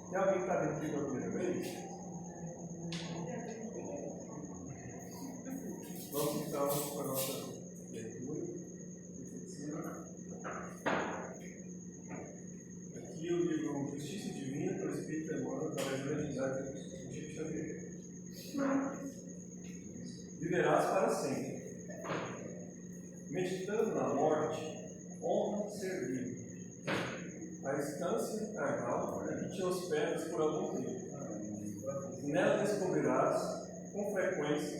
Tem alguém que está dentro da primeira vez? Vamos então para a nossa leitura. Aqui o livro Justiça Divina para o Espírito Emmanuel para a Evangelizar de Chico Xavier. Viverás para sempre. Meditando na morte, honra ser vivo. A instância carnal que te hospedas por algum tempo. Nela descobrirás, com frequência,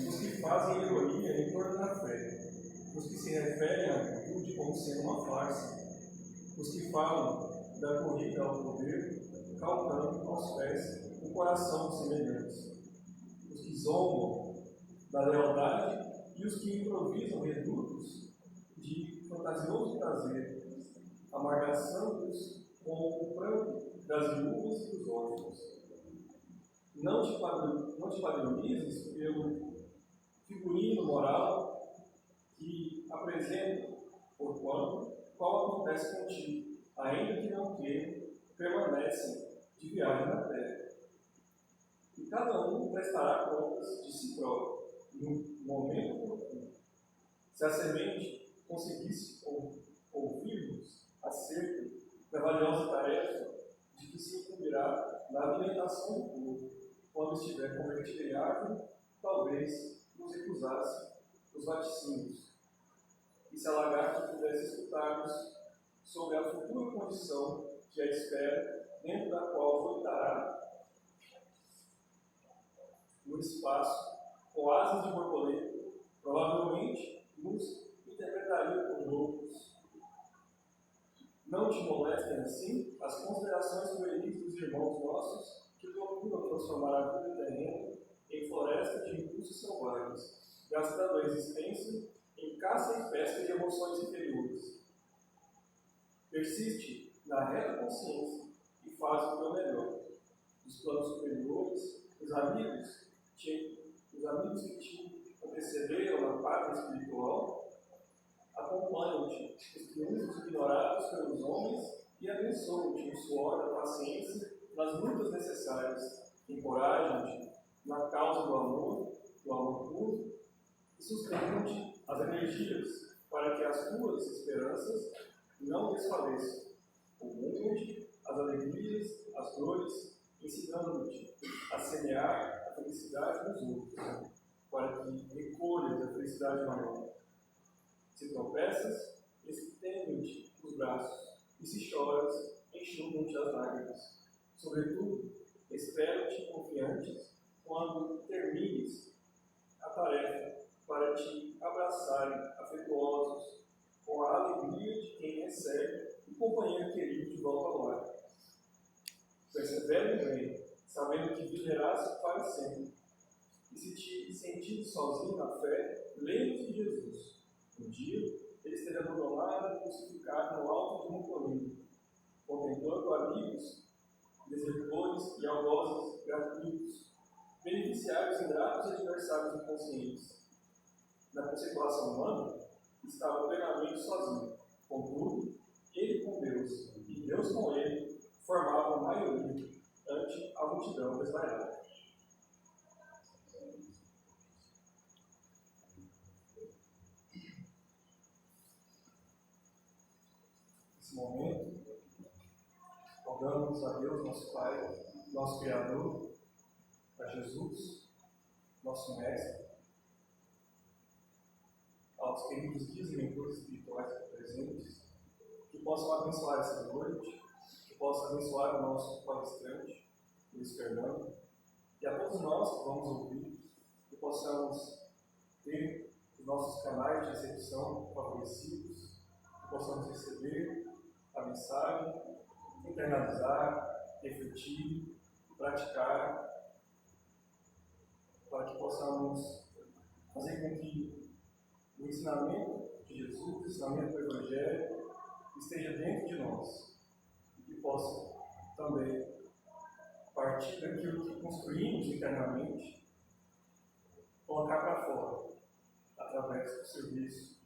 os que fazem ironia em torno da fé, os que se referem à virtude como sendo uma farsa, os que falam da corrida ao poder, calcando aos pés o coração dos semelhantes, os que zombam da lealdade e os que improvisam redutos de fantasioso prazer, amargaçando-os com o pranto das viúvas e dos órfãos. Não te padronizes pelo figurino moral que apresenta, porquanto, qual acontece contigo, ainda que não queira, permanecem de viagem na terra. E cada um prestará contas de si próprio, no momento oportuno. Se a semente conseguisse ouvir-nos acerca da valiosa tarefa de que se incumbirá na alimentação do povo, quando estiver convertido em árvore, talvez nos recusasse os vaticínios. E se a lagarta pudesse escutar-nos sobre a futura condição que a espera, dentro da qual voitará no espaço, com asas de borboleta, provavelmente nos interpretaria por loucos. Não te molestem assim as considerações pueris dos irmãos nossos que procuram transformar a vida terrena em floresta de impulsos selvagens, gastando a existência em caça e pesca de emoções inferiores. Persiste na reta consciência e faz o teu melhor. Dos planos superiores, os amigos que te antecederam na pátria espiritual acompanham-te os triunfos ignorados pelos homens e abençoam-te no suor da paciência nas lutas necessárias, encorajam-te na causa do amor puro, e sustentam-te as energias para que as tuas esperanças não desfaleçam. Comunicam-te as alegrias, as dores, ensinando-te a semear a felicidade dos outros, para que recolhas a felicidade maior. Se tropeças, estendem-te os braços, e se choras, enxugam-te as lágrimas. Sobretudo, espero-te confiantes quando termines a tarefa, para te abraçarem afetuosos com a alegria de quem recebe e companheiro querido de volta ao lar. Persevera no bem, sabendo que viverás para sempre. E se te sentir sozinho na fé, lembre-te de Jesus. Um dia, ele esteve abandonado e crucificado no alto de um colina, contemplando amigos, desertores e algozes gratuitos, beneficiários ingratos e adversários inconscientes. Na contemplação humana, estava plenamente sozinho. Contudo, ele com Deus e Deus com ele formavam a maioria ante a multidão desvaiada. Nesse momento, rogamos a Deus, nosso Pai, nosso Criador, a Jesus, nosso Mestre, aos queridos guias e mentores espirituais presentes, que possam abençoar essa noite, que possam abençoar o nosso palestrante, Luiz Fernando, e a todos nós que vamos ouvir, que possamos ter os nossos canais de recepção favorecidos, que possamos receber a mensagem, internalizar, refletir, praticar, para que possamos fazer com que o ensinamento de Jesus, o ensinamento do Evangelho, esteja dentro de nós e que possa também partir daquilo que construímos internamente, colocar para fora, através do serviço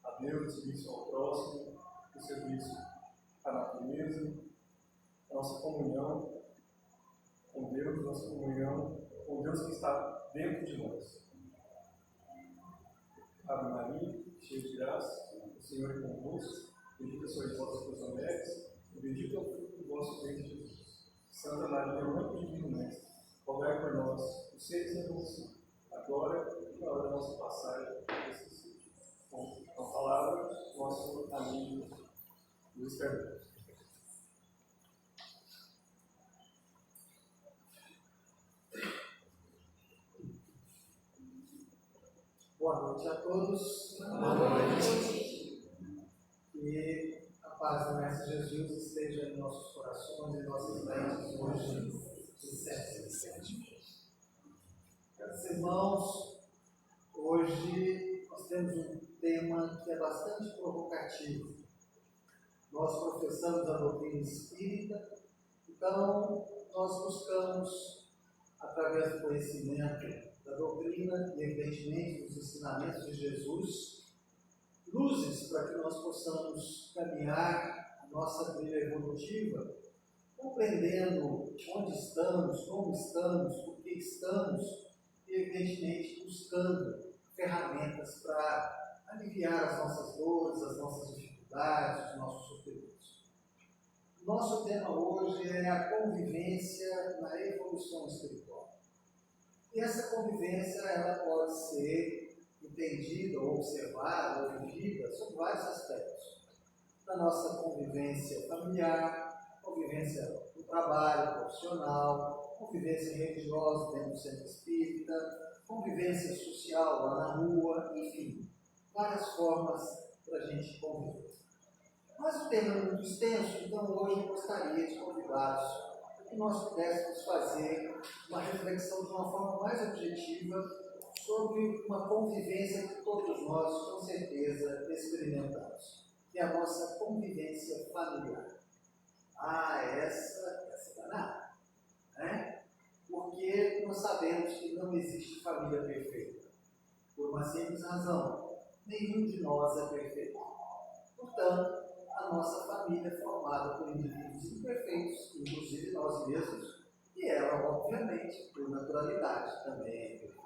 a Deus, do serviço ao próximo, do serviço mesa, nossa comunhão com Deus, nossa comunhão com Deus que está dentro de nós. Ave Maria, cheia de graça, o Senhor é convosco, bendita sois vós entre as mulheres, e bendito é o fruto do vosso ventre, Jesus. Santa Maria, Mãe do Divino Mestre, rogai por nós, os seres em evolução, agora e na hora da nossa passagem desse sítio. Com a palavra, nosso amigo Luiz Fernando. Boa noite a todos. Boa noite. Que a paz do Mestre Jesus esteja em nossos corações e nossas mentes hoje e sempre. Meus irmãos, hoje nós temos um tema que é bastante provocativo. Nós professamos a doutrina espírita, então nós buscamos, através do conhecimento da doutrina e, evidentemente, dos ensinamentos de Jesus, luzes para que nós possamos caminhar a nossa trilha evolutiva, compreendendo onde estamos, como estamos, por que estamos, e, evidentemente, buscando ferramentas para aliviar as nossas dores, as nossas dificuldades, os nossos sofrimentos. Nosso tema hoje é a convivência na evolução espiritual. E essa convivência ela pode ser entendida, ou observada, ou vivida sob vários aspectos. Da nossa convivência familiar, convivência no trabalho profissional, convivência religiosa dentro do centro espírita, convivência social lá na rua, enfim, várias formas para a gente conviver. Mas o tema é muito extenso, então hoje eu gostaria de convidá-los para que nós pudéssemos fazer uma reflexão de uma forma mais objetiva sobre uma convivência que todos nós, com certeza, experimentamos, que é a nossa convivência familiar. Essa é danada, né? Porque nós sabemos que não existe família perfeita. Por uma simples razão, nenhum de nós é perfeito. Portanto, a nossa família é formada por indivíduos imperfeitos, inclusive nós mesmos, e ela, obviamente, por naturalidade, também é imperfeita.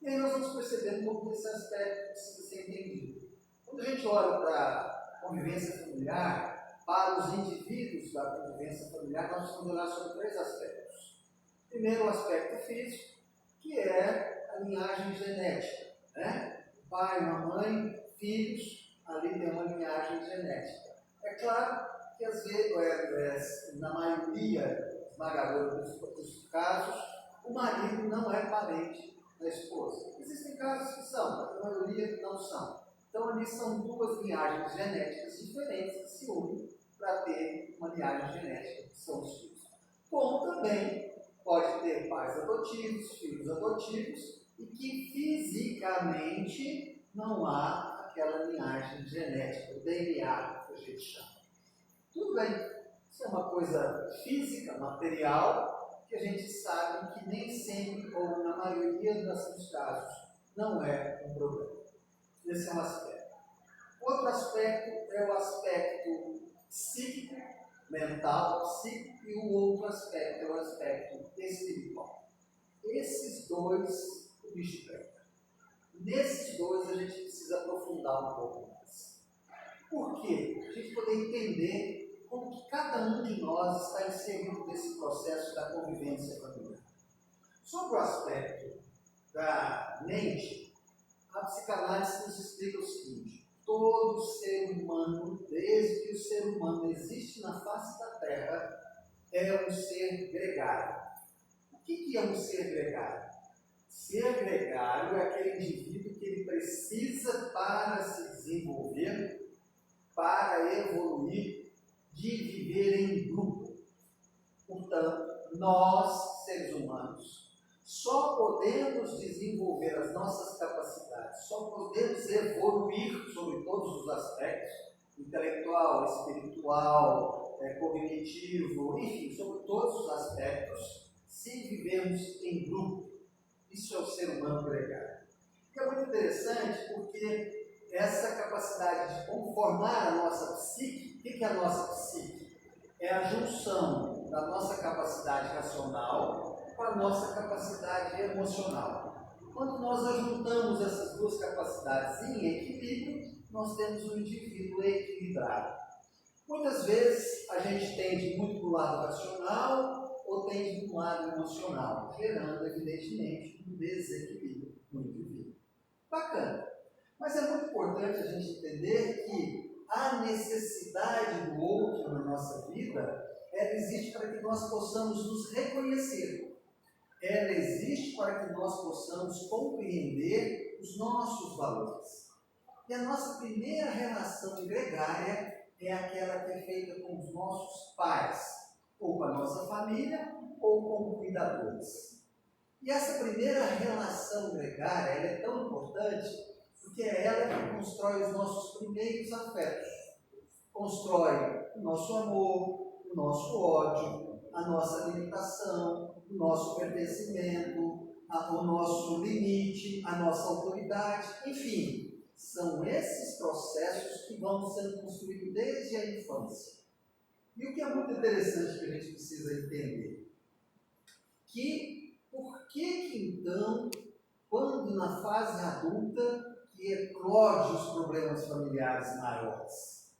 E aí nós vamos percebendo como esse aspecto precisa ser entendido. Quando a gente olha para a convivência familiar, para os indivíduos da convivência familiar, nós vamos olhar sobre três aspectos. Primeiro, o aspecto físico, que é a linhagem genética, né? Pai, mamãe, filhos, ali tem uma linhagem genética. É claro que, às vezes, na maioria esmagadora dos casos, o marido não é parente da esposa. Existem casos que são, mas a maioria não são. Então, ali são duas linhagens genéticas diferentes que se unem para ter uma linhagem genética, que são os filhos. Como também pode ter pais adotivos, filhos adotivos, e que fisicamente não há aquela linhagem genética, o DNA, que a gente chama. Tudo bem, isso é uma coisa física, material, que a gente sabe que nem sempre, ou na maioria dos casos, não é um problema. Esse é um aspecto. Outro aspecto é o aspecto psíquico, mental, psíquico, e o outro aspecto é o aspecto espiritual. Esses dois, o bicho pega. Nesses dois a gente precisa aprofundar um pouco mais. Por quê? Para a gente poder entender como que cada um de nós está inserido nesse processo da convivência familiar. Sobre o aspecto da mente, a psicanálise nos explica o seguinte: todo ser humano, desde que o ser humano existe na face da Terra, é um ser gregário. O que é um ser gregário? Ser gregário é aquele indivíduo que ele precisa para se desenvolver, para evoluir, de viver em grupo. Portanto, nós, seres humanos, só podemos desenvolver as nossas capacidades, só podemos evoluir sobre todos os aspectos, intelectual, espiritual, cognitivo, enfim, sobre todos os aspectos, se vivermos em grupo. Isso é o ser humano gregário. E é muito interessante porque essa capacidade de conformar a nossa psique, o que é a nossa psique? é a junção da nossa capacidade racional com a nossa capacidade emocional. Quando nós ajuntamos essas duas capacidades em equilíbrio, nós temos um indivíduo equilibrado. Muitas vezes a gente tende muito para o lado racional ou tende para o lado emocional, gerando, evidentemente, um desequilíbrio no indivíduo. Bacana. Mas é muito importante a gente entender que a necessidade do outro na nossa vida, ela existe para que nós possamos nos reconhecer. Ela existe para que nós possamos compreender os nossos valores. E a nossa primeira relação gregária é aquela que é feita com os nossos pais, ou com a nossa família, ou com cuidadores. E essa primeira relação gregária, ela é tão importante porque é ela que constrói os nossos primeiros afetos. Constrói o nosso amor, o nosso ódio, a nossa limitação, o nosso pertencimento, o nosso limite, a nossa autoridade, enfim, são esses processos que vão sendo construídos desde a infância. E o que é muito interessante que a gente precisa entender, que por que então, quando na fase adulta, que eclode os problemas familiares maiores?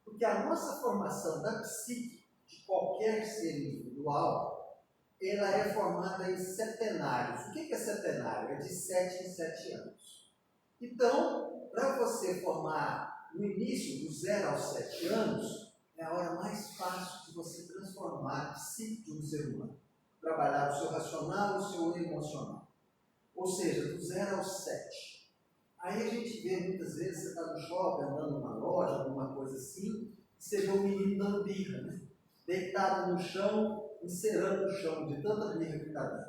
Porque a nossa formação da psique de qualquer ser individual, ela é formada em setenários. O que é setenário? É de 7 em 7 anos. Então, para você formar no início, do 0 aos 7 anos, é a hora mais fácil de você transformar a psique de um ser humano. Trabalhar o seu racional e o seu emocional. Ou seja, do 0 aos 7. Aí a gente vê muitas vezes, você está no shopping, andando numa loja, alguma coisa assim, e você vê um menino dando birra, né? Deitado no chão, encerando o chão, de tanta birra que está dando.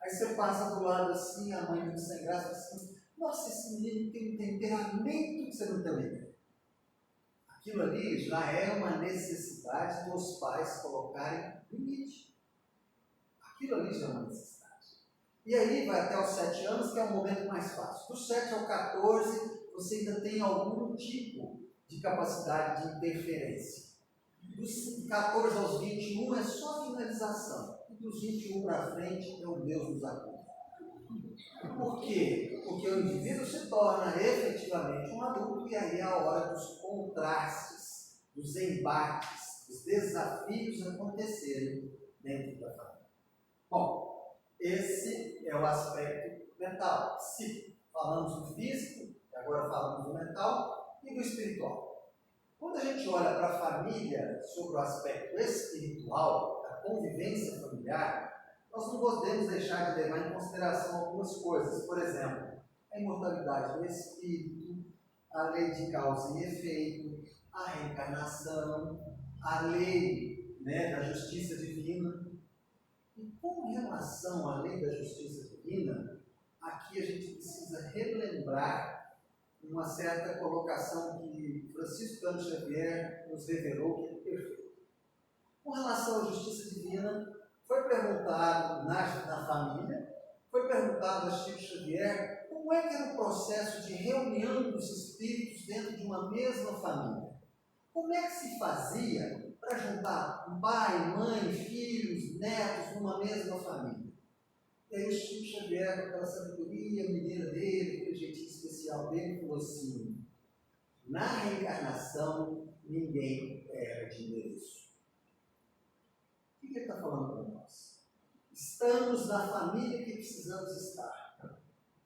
Aí você passa do lado assim, a mãe muito sem graça, assim, nossa, esse menino tem um temperamento que você não tem ideia. Aquilo ali já é uma necessidade dos pais colocarem limite. Aquilo ali já é uma necessidade. E aí vai até os 7 anos, que é o momento mais fácil. Dos 7 ao 14, você ainda tem algum tipo de capacidade de interferência. Dos 14 aos 21 é só finalização. E dos 21 para frente é o Deus dos acordos. Por quê? Porque o indivíduo se torna efetivamente um adulto e aí é a hora dos contrastes, dos embates, dos desafios acontecerem dentro da família. Bom, esse é o aspecto mental, psíquico. Falamos do físico, agora falamos do mental e do espiritual. Quando a gente olha para a família sobre o aspecto espiritual, da convivência familiar, nós não podemos deixar de levar em consideração algumas coisas. Por exemplo, a imortalidade do espírito, a lei de causa e efeito, a reencarnação, a lei, da justiça divina. E com relação à lei da justiça divina, aqui a gente precisa relembrar uma certa colocação que Francisco Cândido Xavier nos revelou, que é perfeito. Com relação à justiça divina, foi perguntado na família, foi perguntado a Chico Xavier como é que era o processo de reunião dos espíritos dentro de uma mesma família. Como é que se fazia para juntar um pai, mãe, filhos, netos numa mesma família? E aí o Chico Xavier, com aquela sabedoria mineira dele, aquele jeitinho especial dele, falou assim: na reencarnação, ninguém perde endereço. O que ele está falando para nós? Estamos na família que precisamos estar.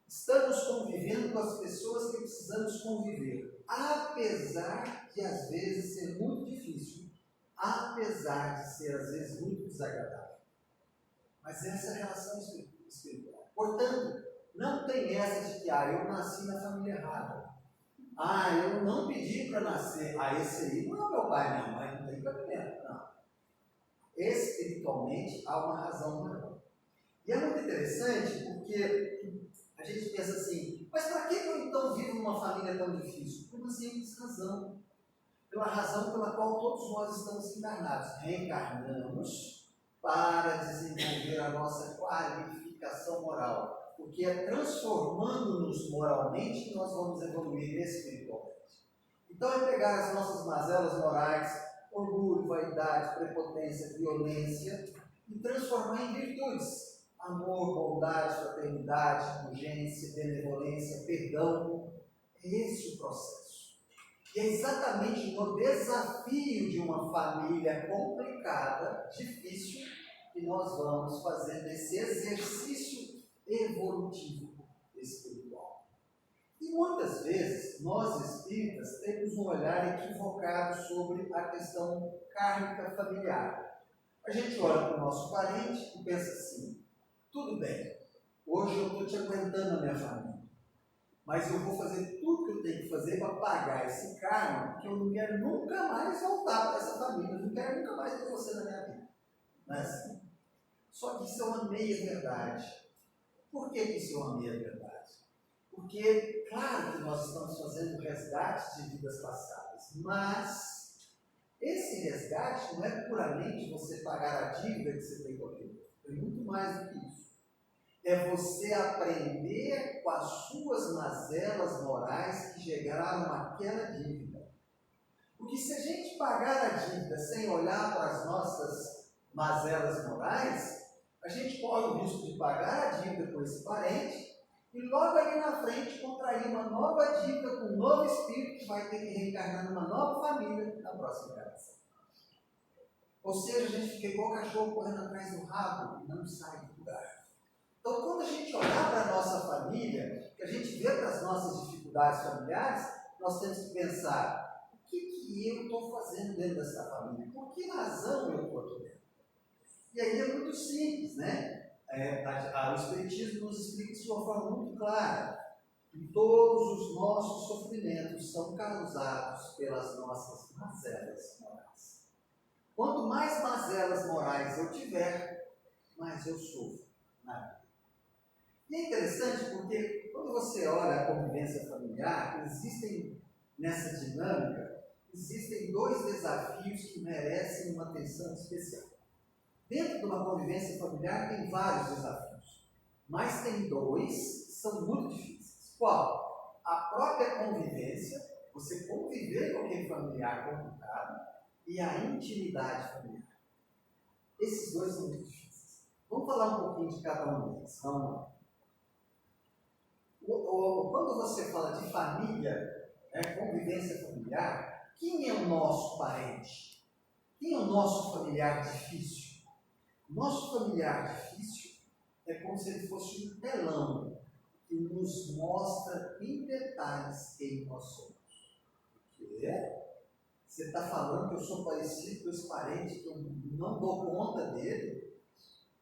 Estamos convivendo com as pessoas que precisamos conviver. Apesar de, às vezes, ser muito difícil. Apesar de ser, às vezes, muito desagradável. Mas essa é a relação espiritual. Portanto, não tem essa de que, eu nasci na família errada. Eu não pedi para nascer. Esse aí não é meu pai e minha mãe, não tem cabimento. Não. Espiritualmente, há uma razão maior. E é muito interessante porque a gente pensa assim, mas para que eu então vivo numa família tão difícil? Por uma simples razão. Pela razão pela qual todos nós estamos encarnados. Reencarnamos para desenvolver a nossa qualificação moral. Porque é transformando-nos moralmente que nós vamos evoluir espiritualmente. Então é pegar as nossas mazelas morais, orgulho, vaidade, prepotência, violência, e transformar em virtudes. Amor, bondade, fraternidade, indulgência, benevolência, perdão. É esse o processo. E é exatamente no desafio de uma família complicada, difícil, que nós vamos fazendo esse exercício evolutivo espiritual. E muitas vezes, nós espíritas temos um olhar equivocado sobre a questão kármica familiar. A gente olha para o nosso parente e pensa assim: tudo bem, hoje eu estou te aguentando a minha família, mas eu vou fazer tudo que eu tenho que fazer para pagar esse karma, porque eu não quero nunca mais voltar para essa família, eu não quero nunca mais ter você na minha vida. Não é assim? Só que isso é uma meia-verdade. Por que isso é uma meia-verdade? Porque, claro que nós estamos fazendo resgate de vidas passadas, mas esse resgate não é puramente você pagar a dívida que você tem com aquilo. É muito mais do que isso. É você aprender com as suas mazelas morais que geraram aquela dívida. Porque se a gente pagar a dívida sem olhar para as nossas mazelas morais, a gente corre o risco de pagar a dívida com esse parente e logo ali na frente contrair uma nova dívida com um novo espírito que vai ter que reencarnar numa nova família na próxima geração. Ou seja, a gente fica igual o cachorro correndo atrás do rabo e não sai do lugar. Então, quando a gente olhar para a nossa família, que a gente vê para as nossas dificuldades familiares, nós temos que pensar: o que eu estou fazendo dentro dessa família? Por que razão eu estou aqui dentro? E aí é muito simples, né? O Espiritismo nos explica isso de uma forma muito clara. Que todos os nossos sofrimentos são causados pelas nossas mazelas morais. Quanto mais mazelas morais eu tiver, mais eu sofro na vida. E é interessante porque quando você olha a convivência familiar, nessa dinâmica, existem dois desafios que merecem uma atenção especial. Dentro de uma convivência familiar tem vários desafios, mas tem dois que são muito difíceis. Qual? A própria convivência, você conviver com aquele familiar complicado, e a intimidade familiar. Esses dois são muito difíceis. Vamos falar um pouquinho de cada um deles. Vamos lá. Quando você fala de família, convivência familiar, quem é o nosso parente? Quem é o nosso familiar difícil? O nosso familiar difícil é como se ele fosse um telão que nos mostra em detalhes quem nós somos. O que é? Você está falando que eu sou parecido com esse parente, que eu não dou conta dele,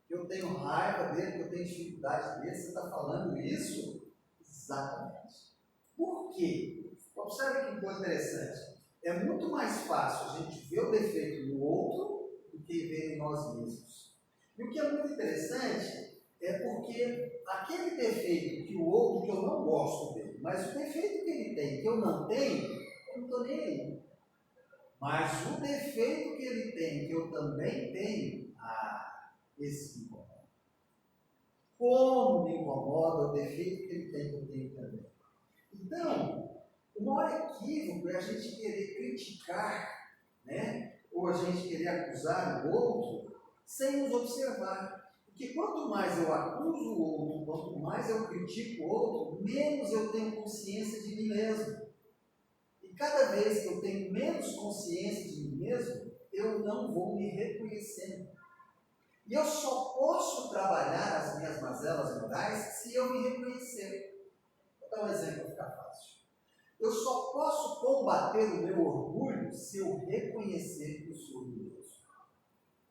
que eu tenho raiva dele, que eu tenho dificuldade dele. Você está falando isso? Exatamente. Por quê? Observe que coisa interessante. É muito mais fácil a gente ver o defeito no outro do que ver em nós mesmos. E o que é muito interessante é porque aquele defeito que o outro, que eu não gosto dele, mas o defeito que ele tem, que eu não tenho, eu não estou nem aí. Mas o defeito que ele tem, que eu também tenho, esse me incomoda. Como me incomoda o defeito que ele tem, que eu tenho também. Então, o maior equívoco é a gente querer criticar, né? Ou a gente querer acusar o outro sem nos observar. Porque quanto mais eu acuso o outro, quanto mais eu critico o outro, menos eu tenho consciência de mim mesmo. E cada vez que eu tenho menos consciência de mim mesmo, eu não vou me reconhecendo. E eu só posso trabalhar as minhas mazelas morais se eu me reconhecer. Vou dar um exemplo para ficar fácil. Eu só posso combater o meu orgulho se eu reconhecer que eu sou orgulhoso.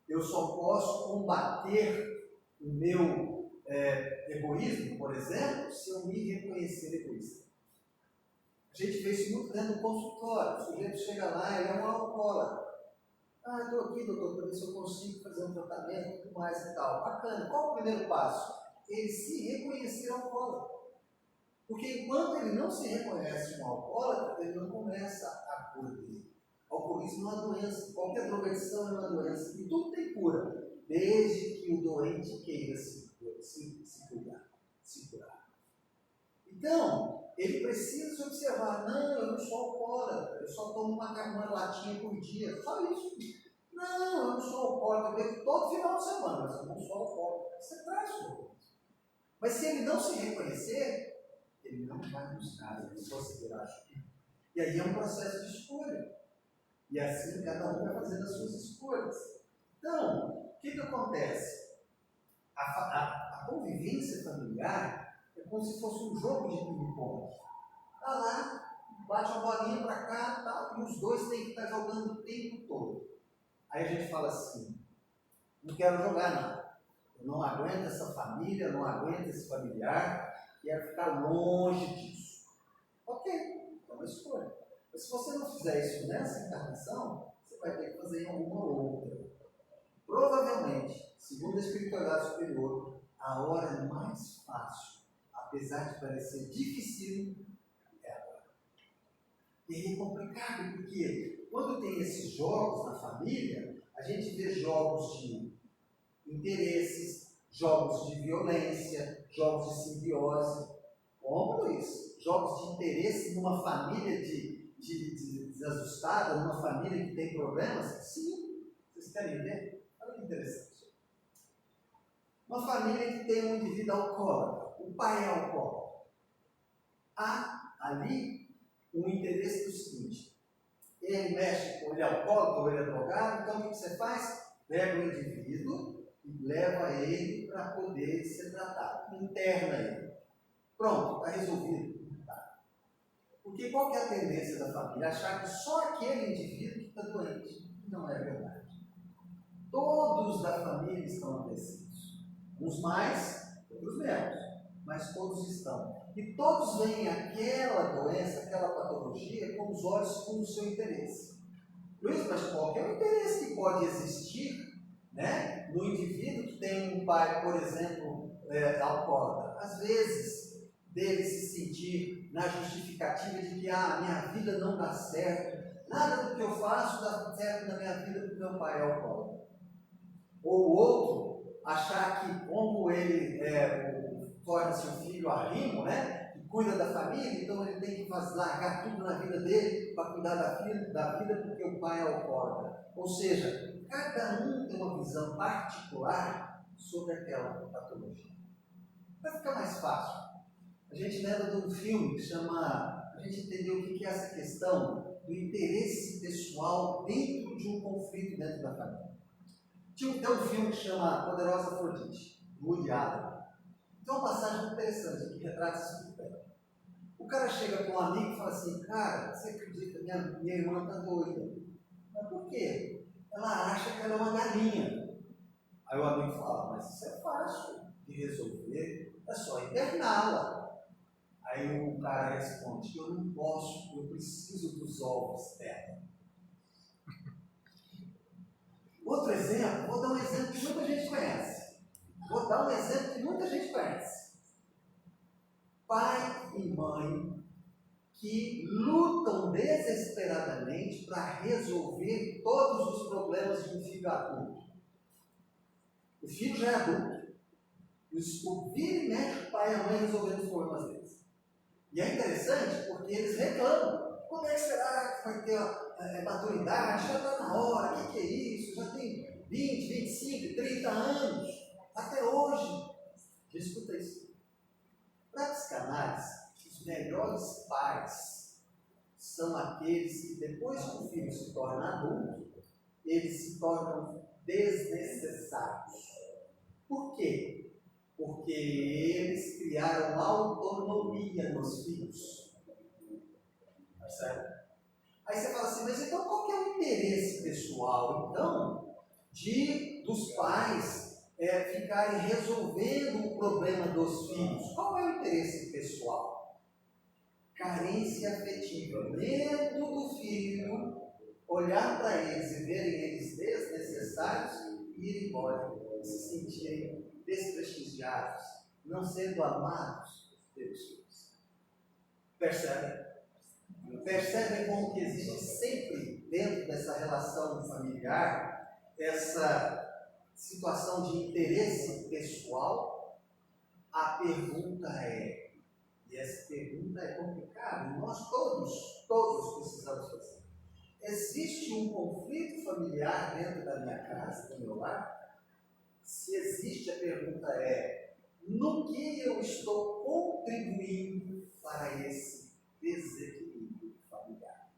Eu só posso combater o meu egoísmo, por exemplo, se eu me reconhecer egoísta. A gente vê isso muito dentro do consultório. O sujeito chega lá, ele é um alcoólatra. Estou aqui, doutor, para ver se eu consigo fazer um tratamento, tudo mais e tal. Bacana. Qual o primeiro passo? Ele se reconhecer alcoólatra. Porque enquanto ele não se reconhece um alcoólatra, ele não começa a cura dele. Alcoolismo é uma doença. Qualquer drogadição é uma doença. E tudo tem cura, desde que o doente queira se curar. Então, ele precisa se observar, não, eu não sou alcoólatra, eu só tomo uma latinha por dia, só isso. Não, eu não sou alcoólatra, eu bebo todo final de semana, mas eu não sou alcoólatra. Você traz isso. Mas se ele não se reconhecer, ele não vai buscar, ele só se virar. E aí é um processo de escolha. E assim cada um vai fazendo as suas escolhas. Então, o que acontece? A convivência familiar é como se fosse um jogo de ping-pong. Está lá, bate uma bolinha para cá, tá, e os dois têm que estar jogando o tempo todo. Aí a gente fala assim, não quero jogar não. Eu não aguento essa família, eu não aguento esse familiar, quero ficar longe disso. Ok, é uma escolha. Mas se você não fizer isso nessa encarnação, você vai ter que fazer em alguma outra. Provavelmente, segundo a espiritualidade superior, a hora mais fácil, apesar de parecer difícil, é agora. E aí é complicado, porque quando tem esses jogos na família, a gente vê jogos de interesses, jogos de violência, jogos de simbiose. Como isso? Jogos de interesse numa família desajustada, numa família que tem problemas? Sim. Vocês querem ver? Olha que interessante. Uma família que tem um indivíduo alcoólatra, o pai é alcoólatra. Há ali um interesse do seguinte: ele mexe com ele é alcoólatra ou ele é drogado, então o que você faz? Pega o indivíduo e leva ele para poder ser tratado, interna ele. Pronto, está resolvido. Porque qual que é a tendência da família? Achar que só aquele indivíduo que está doente. Não é verdade. Todos da família estão adoecidos. Uns mais, outros menos. Mas todos estão. E todos veem aquela doença, aquela patologia, com os olhos com o seu interesse. Luiz, mas qual que é o interesse que pode existir, né, no indivíduo que tem um pai, por exemplo, alcoólatra? Às vezes, dele se sentir na justificativa de que minha vida não dá certo, nada do que eu faço dá certo na minha vida porque meu pai é alcoólatra. Ou o outro achar que como ele torna-se um filho arrimo, né, que cuida da família, então ele tem que largar tudo na vida dele para cuidar da vida porque o pai é alcoólatra. Ou seja, cada um tem uma visão particular sobre aquela patologia. Vai ficar mais fácil. A gente lembra de um filme que chama... A gente entendeu o que é essa questão do interesse pessoal dentro de um conflito dentro da família. Tem um filme que chama Poderosa Afrodite, do Woody Allen. Tem uma passagem interessante que retrata isso muito bem. O cara chega com um amigo e fala assim: cara, você acredita, minha irmã está doida. Mas por quê? Ela acha que ela é uma galinha. Aí o amigo fala: mas isso é fácil de resolver, é só interná-la. Aí o cara responde: eu não posso, eu preciso dos ovos dela. Outro exemplo, vou dar um exemplo que muita gente conhece. Pai e mãe que lutam desesperadamente para resolver todos os problemas de um filho adulto. O filho já é adulto. O vira e mexe o pai e a mãe resolvendo os problemas deles. E é interessante porque eles reclamam. Quando é que será que vai ter maturidade? Já está na hora, o que é isso? Já tem 20, 25, 30 anos. Até hoje. Já escuta isso. Para a psicanálise, os melhores pais são aqueles que, depois que o filho se torna adulto, eles se tornam desnecessários. Por quê? Porque eles criaram autonomia nos filhos. Tá certo? Aí você fala assim, mas então qual que é o interesse pessoal, então, dos pais ficarem resolvendo o problema dos filhos? Qual é o interesse pessoal? Carência afetiva. Medo do filho olhar para eles e verem eles desnecessários e ir embora, se sentirem desprestigiados, não sendo amados pelos filhos. Percebem? Percebem como que existe sempre dentro dessa relação familiar essa situação de interesse pessoal? A pergunta é: E essa pergunta é complicada, e nós todos precisamos fazer. Existe um conflito familiar dentro da minha casa, do meu lar? Se existe, a pergunta é: no que eu estou contribuindo para esse desequilíbrio familiar?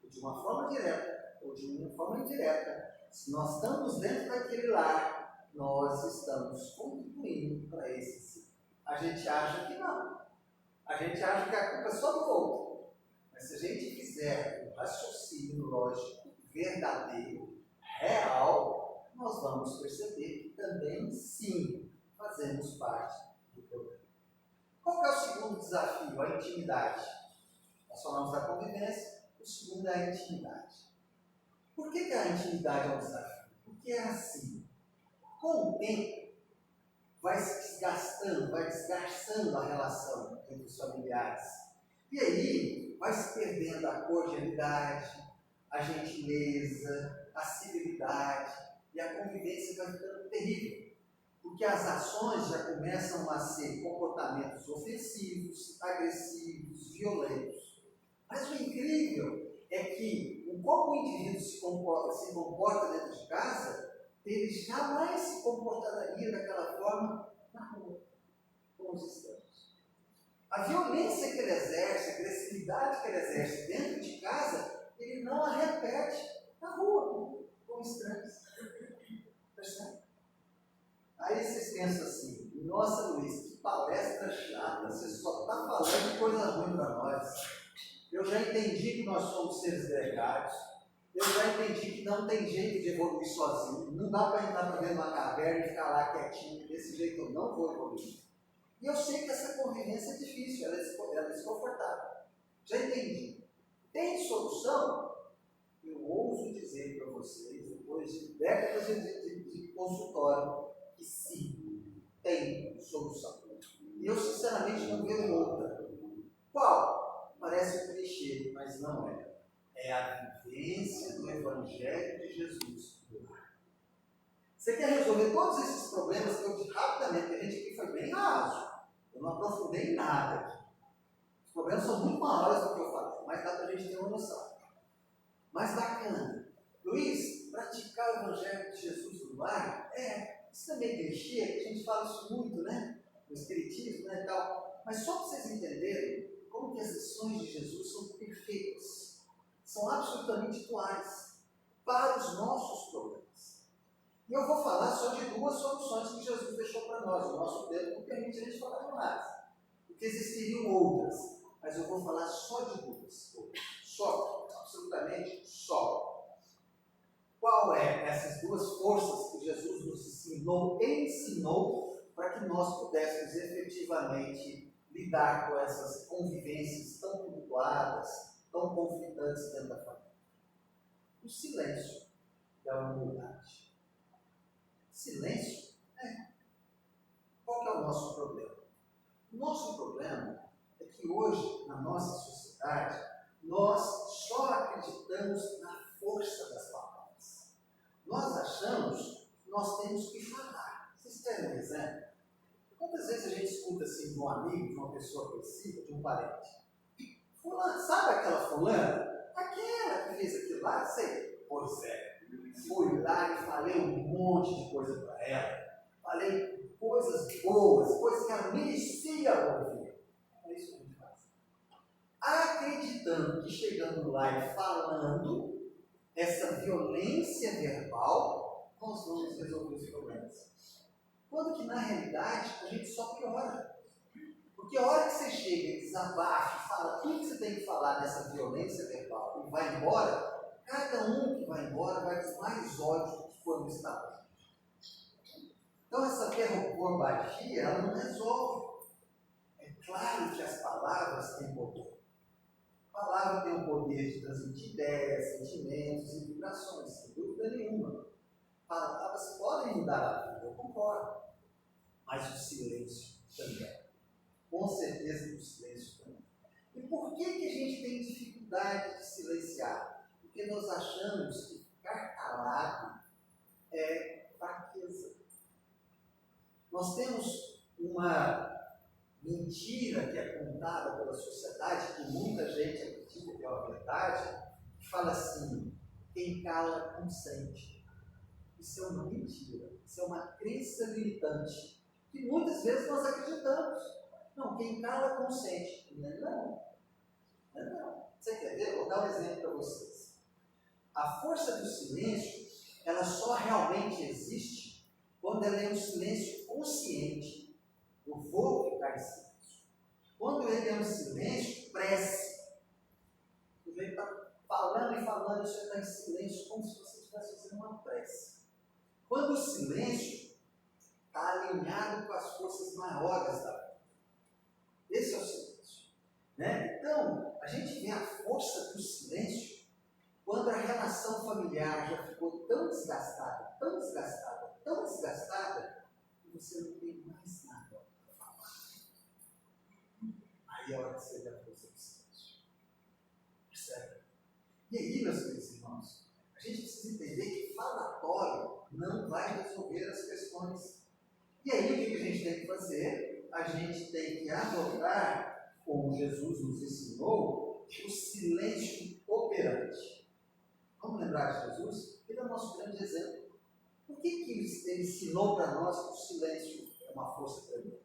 De uma forma direta ou de uma forma indireta, se nós estamos dentro daquele lar, nós estamos contribuindo para esse sim. A gente acha que não. A gente acha que a culpa é só do outro. Mas se a gente fizer um raciocínio lógico, verdadeiro, real, nós vamos perceber que também, sim, fazemos parte do problema. Qual é o segundo desafio? A intimidade. Nós falamos da convivência, o segundo é a intimidade. Por que a intimidade é um desafio? Porque é assim. Com o tempo, vai se desgastando, vai desgastando a relação entre os familiares. E aí, vai se perdendo a cordialidade, a gentileza, a civilidade, e a convivência vai ficando terrível. Porque as ações já começam a ser comportamentos ofensivos, agressivos, violentos. Mas o incrível é que, como o indivíduo se comporta dentro de casa, ele jamais se comportaria daquela forma na rua, com os estranhos. A violência que ele exerce, a agressividade que ele exerce dentro de casa, ele não a repete na rua, com estranhos. Percebe? Aí vocês pensam assim: nossa, Luiz, que palestra chata, você só está falando de coisa ruim para nós. Eu já entendi que nós somos seres gregários. Eu já entendi que não tem jeito de evoluir sozinho. Não dá para entrar para dentro de uma caverna e ficar lá quietinho. Desse jeito eu não vou evoluir. E eu sei que essa convivência é difícil, ela é desconfortável. Já entendi. Tem solução? Eu ouso dizer para vocês, depois de décadas de consultório, que sim, tem solução. E eu sinceramente não vejo outra. Qual? Parece um clichê, mas não é. É a vivência do Evangelho de Jesus. Você quer resolver todos esses problemas que eu disse rapidamente, a gente aqui foi bem raso. Eu não aprofundei em nada aqui. Os problemas são muito maiores do que eu falei, mas dá para a gente ter uma noção. Mas bacana. Luiz, praticar o Evangelho de Jesus no lar? Isso também é clichê, que a gente fala isso muito, né? No Espiritismo, né, e tal. Mas só para vocês entenderem como que as lições de Jesus são perfeitas. São absolutamente atuais para os nossos problemas. E eu vou falar só de duas soluções que Jesus deixou para nós. O nosso tempo não permite a gente falar de mais. Porque existiriam outras, mas eu vou falar só de duas. Só, absolutamente só. Qual é essas duas forças que Jesus nos ensinou para que nós pudéssemos efetivamente lidar com essas convivências tão tumultuadas, tão conflitantes dentro da família? O silêncio e a humildade. Silêncio? Qual que é o nosso problema? O nosso problema é que hoje, na nossa sociedade, nós só acreditamos na força das palavras. Nós achamos que nós temos que falar. Vocês querem um exemplo? Quantas vezes a gente escuta assim de um amigo, de uma pessoa conhecida, de um parente? Fulano, sabe aquela fulana? Aquela que fez aquilo lá, sei. Pois é, fui lá e falei um monte de coisa para ela. Falei coisas boas, coisas que ela merecia ouvir. É isso que a gente faz. Acreditando que chegando lá e falando essa violência verbal, nós vamos resolver os problemas. Quando que na realidade a gente só piora. Porque a hora que você chega e desabafa, fala tudo que você tem que falar nessa violência verbal e vai embora, cada um que vai embora vai com mais ódio do que quando estava. Então essa verborragia, ela não resolve. É claro que as palavras têm poder. A palavra tem o poder de transmitir ideias, sentimentos e vibrações, sem dúvida nenhuma. Palavras podem mudar a vida, eu concordo. Mas o silêncio também. Com certeza o silêncio também. E por que a gente tem dificuldade de silenciar? Porque nós achamos que ficar calado é fraqueza. Nós temos uma mentira que é contada pela sociedade, que muita gente acredita que é uma verdade, que fala assim: quem cala consente. Isso é uma mentira, isso é uma crença limitante, que muitas vezes nós acreditamos. Não, quem cala consente. Não é não. Não é não. Você quer ver? Vou dar um exemplo para vocês. A força do silêncio, ela só realmente existe quando ela é um silêncio consciente. Eu vou ficar em silêncio. Quando ele é um silêncio, prece. O jeito está falando e falando, você está em silêncio, como se você estivesse fazendo uma prece. Quando o silêncio está alinhado com as forças maiores da vida. Esse é o silêncio. Né? Então, a gente vê a força do silêncio quando a relação familiar já ficou tão desgastada, tão desgastada, tão desgastada, que você não tem mais nada para falar. Aí é a hora de você ver a força do silêncio. Percebe? E aí, meus queridos irmãos, a gente precisa entender que falatório não vai resolver as questões. E aí, o que a gente tem que fazer? A gente tem que adotar, como Jesus nos ensinou, o silêncio operante. Vamos lembrar de Jesus? Ele é o nosso grande exemplo. Por que ele ensinou para nós que o silêncio é uma força tremenda?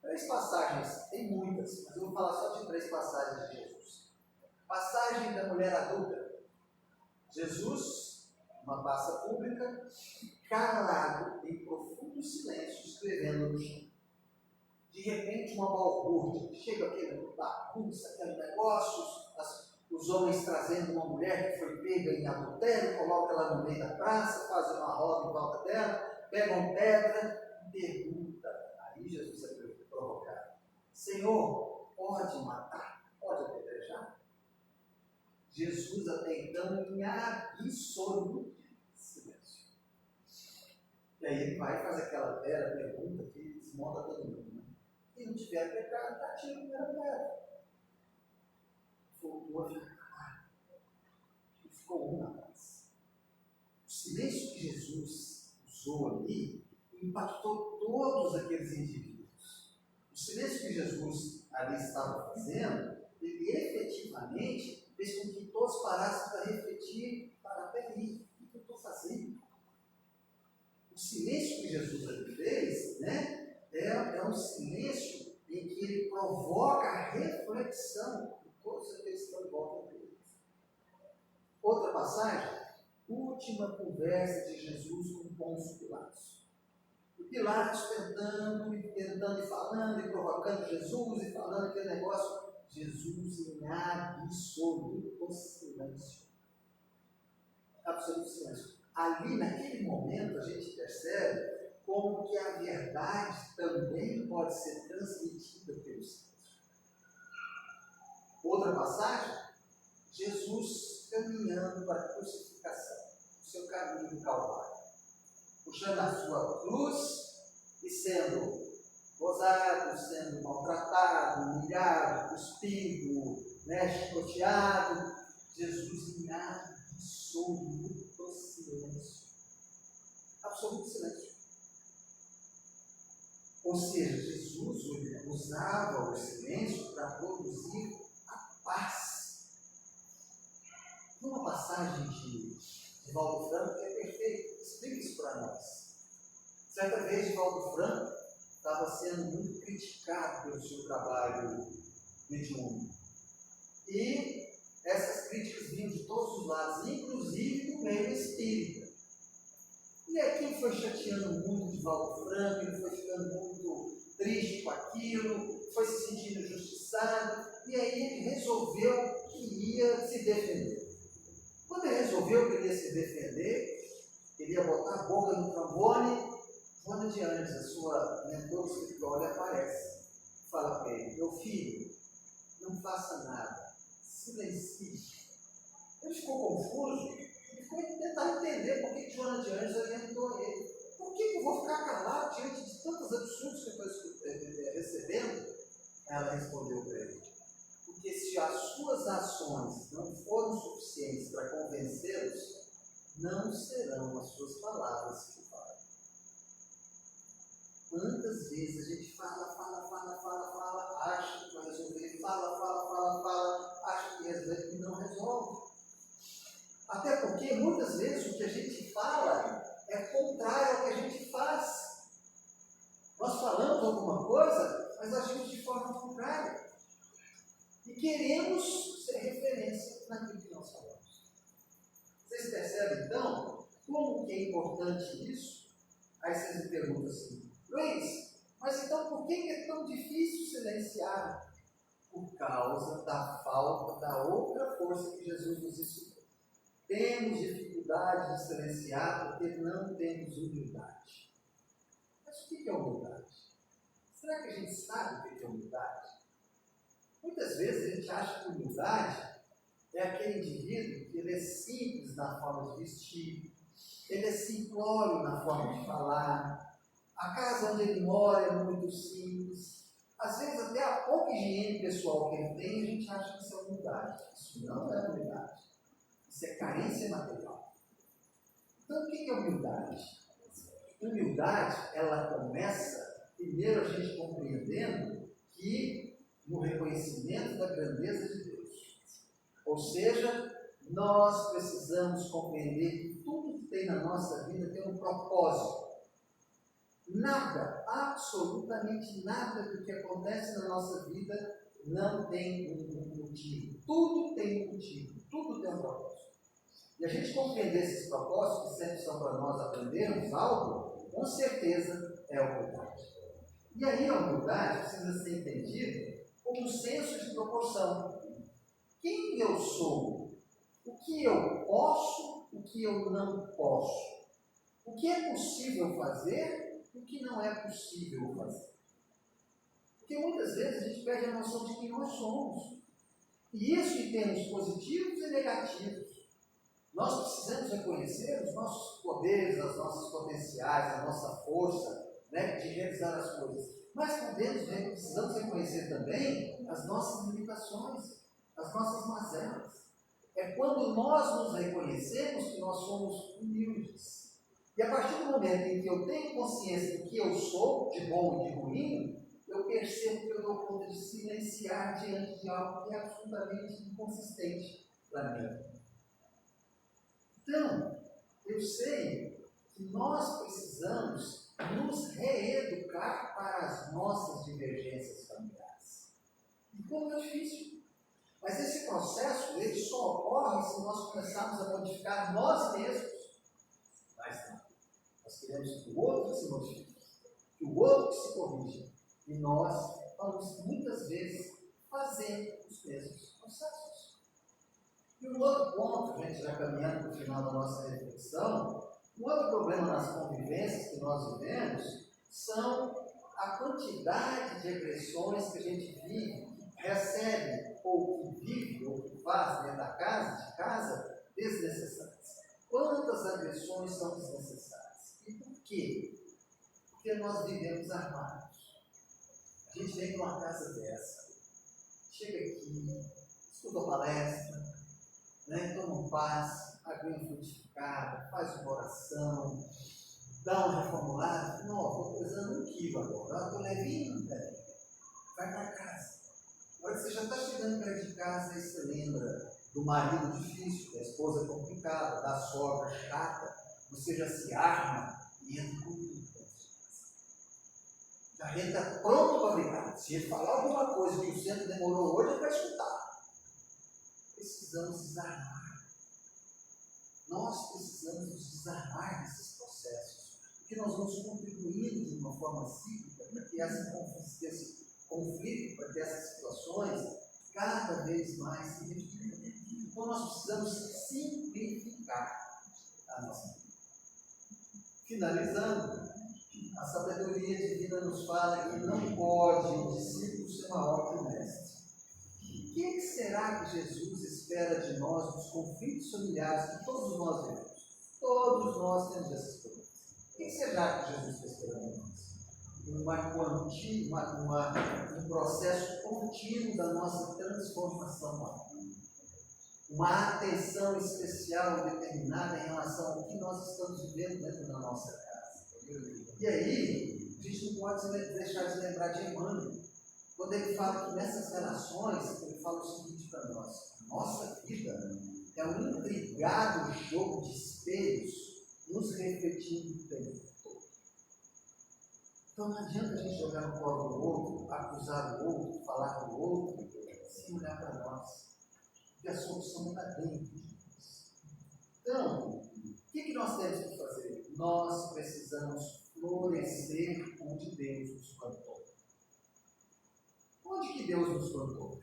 3 passagens, tem muitas, mas eu vou falar só de 3 passagens de Jesus. Passagem da mulher adulta. Jesus, numa praça pública, calado, em profundo silêncio, escrevendo no chão. De repente, uma balbúrdia, chega aquele bagunça, aquele negócio, os homens trazendo uma mulher que foi pega em adultério, colocam ela no meio da praça, fazem uma roda em volta dela, pegam pedra e perguntam. Aí Jesus é provocado: Senhor, pode matar? Pode apedrejar? Jesus até então em absoluto silêncio. E aí ele vai e faz aquela bela pergunta que desmonta todo mundo. Né? Quem não tiver pecado, está tirando a primeira pedra. Voltou a ficar. E ficou na paz. O silêncio que Jesus usou ali impactou todos aqueles indivíduos. O silêncio que Jesus ali estava fazendo, ele efetivamente fez com que todos parassem para refletir, para peraí, o que eu estou fazendo? O silêncio que Jesus ali fez, né, é um silêncio em que ele provoca a reflexão de todos aqueles que estão em volta dele. Outra passagem, última conversa de Jesus com Pôncio Pilatos. O Pilatos tentando e falando e provocando Jesus e falando aquele negócio. Jesus em absoluto silêncio. Absoluto silêncio. Ali, naquele momento, a gente percebe como que a verdade também pode ser transmitida pelo silêncio. Outra passagem, Jesus caminhando para a crucificação, o seu caminho do Calvário, puxando a sua cruz e sendo gozado, sendo maltratado, humilhado, cuspido, chicoteado. Jesus em absoluto silêncio. Absoluto silêncio. Ou seja, Jesus usava o silêncio para produzir a paz. Tem uma passagem de Valdo Franco que é perfeita, explica isso para nós. Certa vez, Valdo Franco estava sendo muito criticado pelo seu trabalho mediúnico. E essas críticas vinham de todos os lados, inclusive do meio espírita. E aí quem foi chateando muito de Valdo Franco, ele foi ficando muito triste com aquilo, foi se sentindo injustiçado, e aí ele resolveu que ia se defender. Quando ele resolveu que ele ia se defender, ele ia botar a boca no trombone. Joana de Andes, a sua mentora espiritual, ele aparece. Fala para ele: meu filho, não faça nada, silencie. Ele ficou confuso e foi tentar entender por que Joana de Andes orientou ele. Por que eu vou ficar calado diante de tantos absurdos que eu estou recebendo? Ela respondeu para ele: porque se as suas ações não foram suficientes para convencê-los, não serão as suas palavras que valem. Quantas vezes a gente fala, Até porque muitas vezes o que a gente fala é contrário ao que a gente faz. Nós falamos alguma coisa, mas agimos de forma contrária. E queremos ser referência naquilo que nós falamos. Vocês percebem, então, como que é importante isso? Aí vocês me perguntam assim, Luiz, mas então por que é tão difícil silenciar? Por causa da falta da outra força que Jesus nos ensinou. Temos dificuldade de silenciar porque não temos humildade. Mas o que é humildade? Será que a gente sabe o que é humildade? Muitas vezes a gente acha que humildade é aquele indivíduo que ele é simples na forma de vestir, ele é simplório na forma de falar, a casa onde ele mora é muito simples. Às vezes até a pouca higiene pessoal que ele tem, a gente acha que isso é humildade. Isso não é humildade. Isso é carência material. Então o que é humildade? Humildade, ela começa, primeiro a gente compreendendo que no reconhecimento da grandeza de Deus. Ou seja, nós precisamos compreender que tudo que tem na nossa vida tem um propósito. Nada, absolutamente nada do que acontece na nossa vida não tem um motivo. Tudo tem um motivo, tudo tem um propósito. E a gente compreender esses propósitos, que sempre são para nós aprendermos algo, com certeza é a humildade. E aí a humildade precisa ser entendida como um senso de proporção. Quem eu sou? O que eu posso? O que eu não posso? O que é possível fazer? O que não é possível fazer? Porque muitas vezes a gente perde a noção de quem nós somos. E isso em termos positivos e negativos. Nós precisamos reconhecer os nossos poderes, as nossas potenciais, a nossa força, né, de realizar as coisas. Mas precisamos reconhecer também as nossas limitações, as nossas mazelas. É quando nós nos reconhecemos que nós somos humildes. E a partir do momento em que eu tenho consciência do que eu sou, de bom e de ruim, eu percebo que eu dou conta de silenciar diante de algo que é absolutamente inconsistente para mim. Então, eu sei que nós precisamos nos reeducar para as nossas divergências familiares. E como é difícil. Mas esse processo, ele só ocorre se nós começarmos a modificar nós mesmos. Mas não. Nós queremos que o outro se modifique, que o outro se corrija. E nós vamos muitas vezes fazer os mesmos processos. E um outro ponto, a gente já caminhando para o final da nossa reflexão, um outro problema nas convivências que nós vivemos são a quantidade de agressões que a gente vive, recebe, ou que vive, ou que faz dentro da casa, desnecessárias. Quantas agressões são desnecessárias? E por quê? Porque nós vivemos armados. A gente vem para uma casa dessa, chega aqui, escuta a palestra, né, toma um passe, aguinha frutificada, faz uma oração, dá uma reformulada, não, estou pesando 1 quilo agora, estou levinho, vai para casa. Agora você já está chegando perto de casa e você lembra do marido difícil, da esposa complicada, da sogra chata, você já se arma e entra com tudo dentro de casa. Já entra pronto para brigar. Se ele falar alguma coisa que o centro demorou hoje, é para escutar. Precisamos desarmar. Nós precisamos nos desarmar desses processos, porque nós vamos contribuindo de uma forma cíclica para que esse conflito, para que essas situações cada vez mais se repitam. Então nós precisamos simplificar a nossa vida. Finalizando, a sabedoria divina nos fala que não pode um discípulo ser maior que o mestre. O que será que Jesus espera de nós nos conflitos familiares que todos nós vivemos? Todos nós temos esses problemas. O que será que Jesus está esperando de nós? Um processo contínuo da nossa transformação moral. Uma atenção especial determinada em relação ao que nós estamos vivendo dentro da nossa casa. E aí, a gente não pode deixar de lembrar de Emmanuel, quando ele fala que nessas relações, ele fala o seguinte para nós: a nossa vida é um intrigado jogo de espelhos nos refletindo o tempo todo. Então não adianta a gente jogar no colo do outro, acusar o outro, falar do outro, sem olhar para nós. Porque a solução está dentro de nós. Então, o que nós temos que fazer? Nós precisamos florescer onde Deus nos plantou. Onde que Deus nos plantou?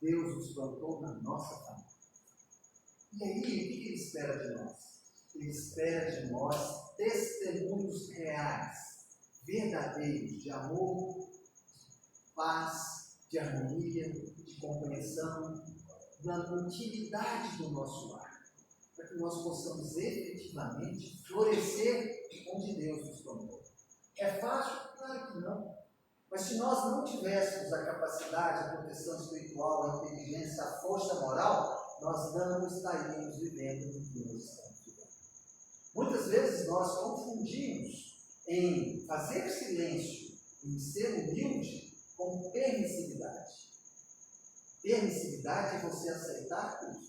Deus nos plantou na nossa família. E aí, o que Ele espera de nós? Ele espera de nós testemunhos reais, verdadeiros, de amor, de paz, de harmonia, de compreensão, na intimidade do nosso lar, para que nós possamos efetivamente florescer onde Deus nos plantou. É fácil? Claro que não. Mas se nós não tivéssemos a capacidade, a proteção espiritual, a inteligência, a força moral, nós não estaríamos vivendo no que nós estamos vivendo. Muitas vezes nós confundimos em fazer silêncio, em ser humilde, com permissividade. Permissividade é você aceitar tudo.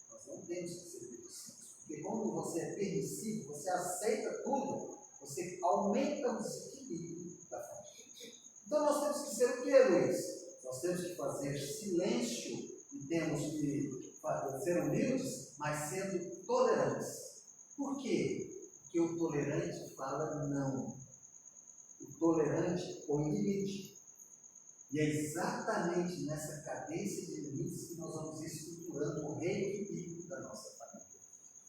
Nós não temos que ser permissivos, porque quando você é permissivo, você aceita tudo, você aumenta o desequilíbrio da família. Então nós temos que ser o que, Luiz? Nós temos que fazer silêncio e temos que ser humildes, mas sendo tolerantes. Por quê? Porque o tolerante fala não. O tolerante põe limite. E é exatamente nessa cadência de limites que nós vamos estruturando o reequilíbrio da nossa família.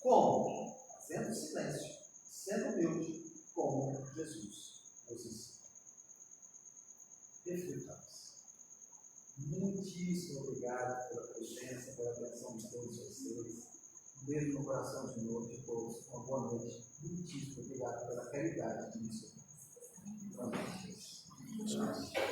Como? Fazendo silêncio, sendo humilde, como Jesus nos ensina. Reflitamos. Muitíssimo obrigado pela presença, pela atenção de todos vocês. Um beijo no coração de novo de todos. Uma boa noite. Muitíssimo obrigado pela caridade de isso. Boa noite.